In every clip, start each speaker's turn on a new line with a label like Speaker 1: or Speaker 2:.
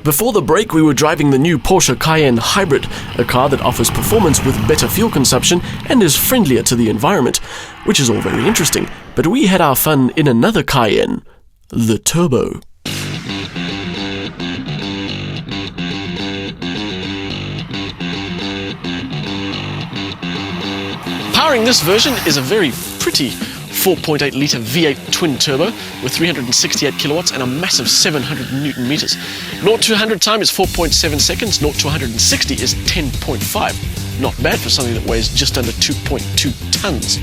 Speaker 1: Before the break, we were driving the new Porsche Cayenne Hybrid, a car that offers performance with better fuel consumption and is friendlier to the environment, which is all very interesting. But we had our fun in another Cayenne, the Turbo. Powering this version is a very pretty 4.8-litre V8 twin-turbo with 368 kilowatts and a massive 700 newton meters. 0 to 100 time is 4.7 seconds, 0 to 160 is 10.5. Not bad for something that weighs just under 2.2 tons.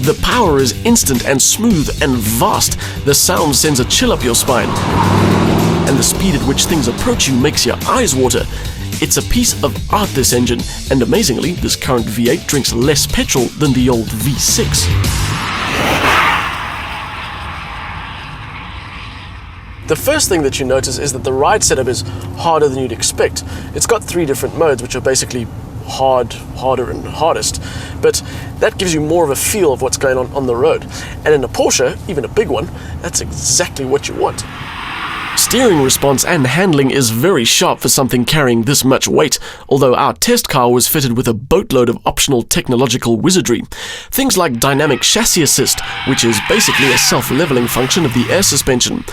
Speaker 1: The power is instant and smooth and vast. The sound sends a chill up your spine. And the speed at which things approach you makes your eyes water. It's a piece of art, this engine, and amazingly, this current V8 drinks less petrol than the old V6. The first thing that you notice is that the ride setup is harder than you'd expect. It's got 3 different modes, which are basically hard, harder, and hardest, but that gives you more of a feel of what's going on the road. And in a Porsche, even a big one, that's exactly what you want. Steering response and handling is very sharp for something carrying this much weight, although our test car was fitted with a boatload of optional technological wizardry. Things like dynamic chassis assist, which is basically a self-leveling function of the air suspension.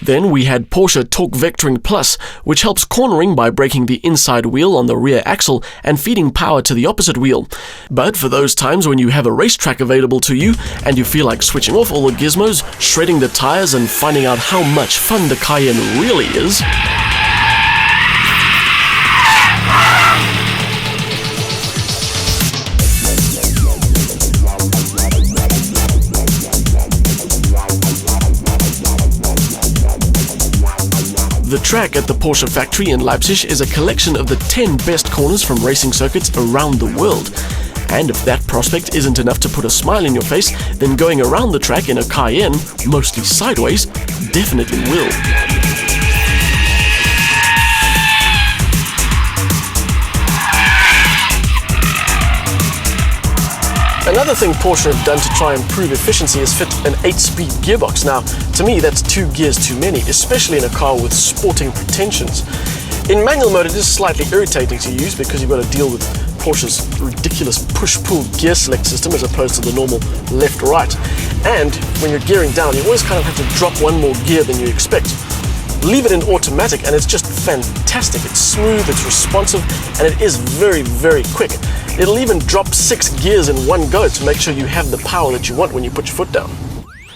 Speaker 1: Then we had Porsche Torque Vectoring Plus, which helps cornering by braking the inside wheel on the rear axle and feeding power to the opposite wheel. But for those times when you have a racetrack available to you and you feel like switching off all the gizmos, shredding the tires and finding out how much fun the Cayenne really is, the track at the Porsche factory in Leipzig is a collection of the 10 best corners from racing circuits around the world. And if that prospect isn't enough to put a smile in your face, then going around the track in a Cayenne, mostly sideways, definitely will. Another thing Porsche have done to try and improve efficiency is fit an 8-speed gearbox. Now, to me, that's 2 gears too many, especially in a car with sporting pretensions. In manual mode, it is slightly irritating to use because you've got to deal with Porsche's ridiculous push-pull gear select system as opposed to the normal left-right. And when you're gearing down, you always kind of have to drop one more gear than you expect. Leave it in automatic and it's just fantastic. It's smooth, it's responsive, and it is very, very quick. It'll even drop 6 gears in one go to make sure you have the power that you want when you put your foot down.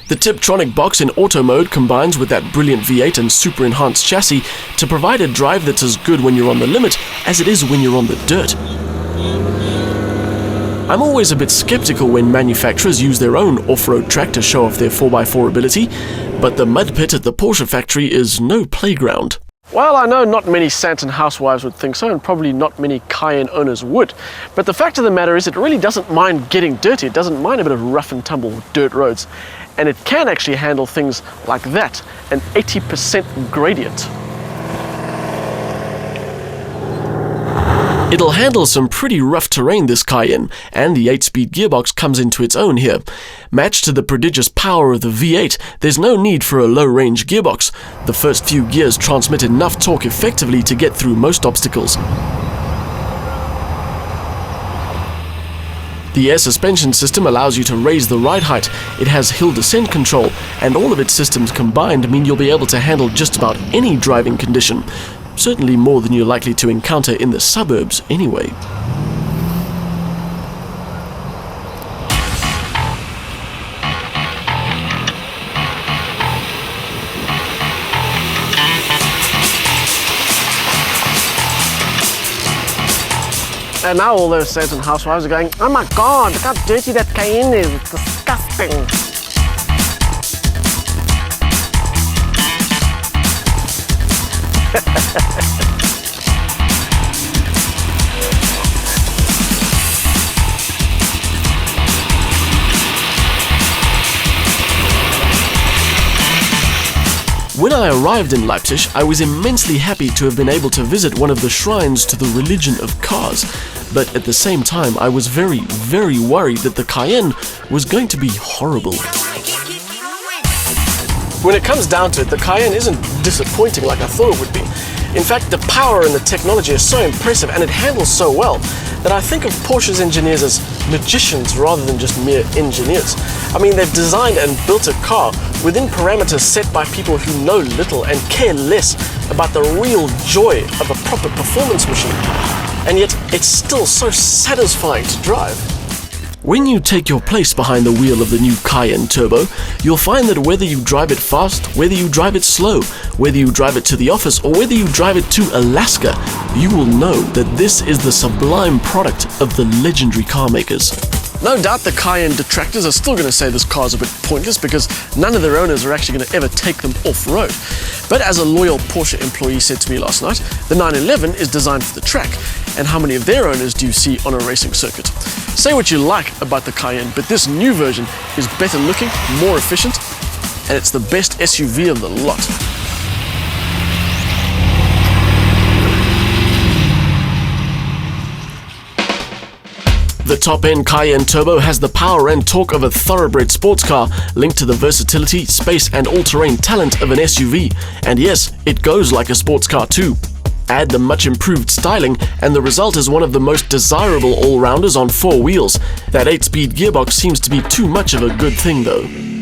Speaker 1: The Tiptronic box in auto mode combines with that brilliant V8 and super enhanced chassis to provide a drive that's as good when you're on the limit as it is when you're on the dirt. I'm always a bit skeptical when manufacturers use their own off-road track to show off their 4x4 ability, but the mud pit at the Porsche factory is no playground. Well, I know not many Santon housewives would think so, and probably not many Cayenne owners would, but the fact of the matter is it really doesn't mind getting dirty. It doesn't mind a bit of rough and tumble dirt roads, and it can actually handle things like that, an 80% gradient. It'll handle some pretty rough terrain, this Cayenne, and the 8-speed gearbox comes into its own here. Matched to the prodigious power of the V8, there's no need for a low-range gearbox. The first few gears transmit enough torque effectively to get through most obstacles. The air suspension system allows you to raise the ride height. It has hill descent control, and all of its systems combined mean you'll be able to handle just about any driving condition. Certainly more than you're likely to encounter in the suburbs anyway. And now all those Santon housewives are going, "Oh my God, look how dirty that Cayenne is, it's disgusting." When I arrived in Leipzig, I was immensely happy to have been able to visit one of the shrines to the religion of cars, but at the same time I was very, very worried that the Cayenne was going to be horrible. When it comes down to it, the Cayenne isn't disappointing like I thought it would be. In fact, the power and the technology are so impressive and it handles so well that I think of Porsche's engineers as magicians rather than just mere engineers. I mean, they've designed and built a car within parameters set by people who know little and care less about the real joy of a proper performance machine. And yet, it's still so satisfying to drive. When you take your place behind the wheel of the new Cayenne Turbo, you'll find that whether you drive it fast, whether you drive it slow, whether you drive it to the office, or whether you drive it to Alaska, you will know that this is the sublime product of the legendary car makers. No doubt the Cayenne detractors are still going to say this car's a bit pointless because none of their owners are actually going to ever take them off-road. But as a loyal Porsche employee said to me last night, the 911 is designed for the track, and how many of their owners do you see on a racing circuit? Say what you like about the Cayenne, but this new version is better looking, more efficient, and it's the best SUV of the lot. The top-end Cayenne Turbo has the power and torque of a thoroughbred sports car, linked to the versatility, space and all-terrain talent of an SUV. And yes, it goes like a sports car too. Add the much improved styling, and the result is one of the most desirable all-rounders on 4 wheels. That 8-speed gearbox seems to be too much of a good thing though.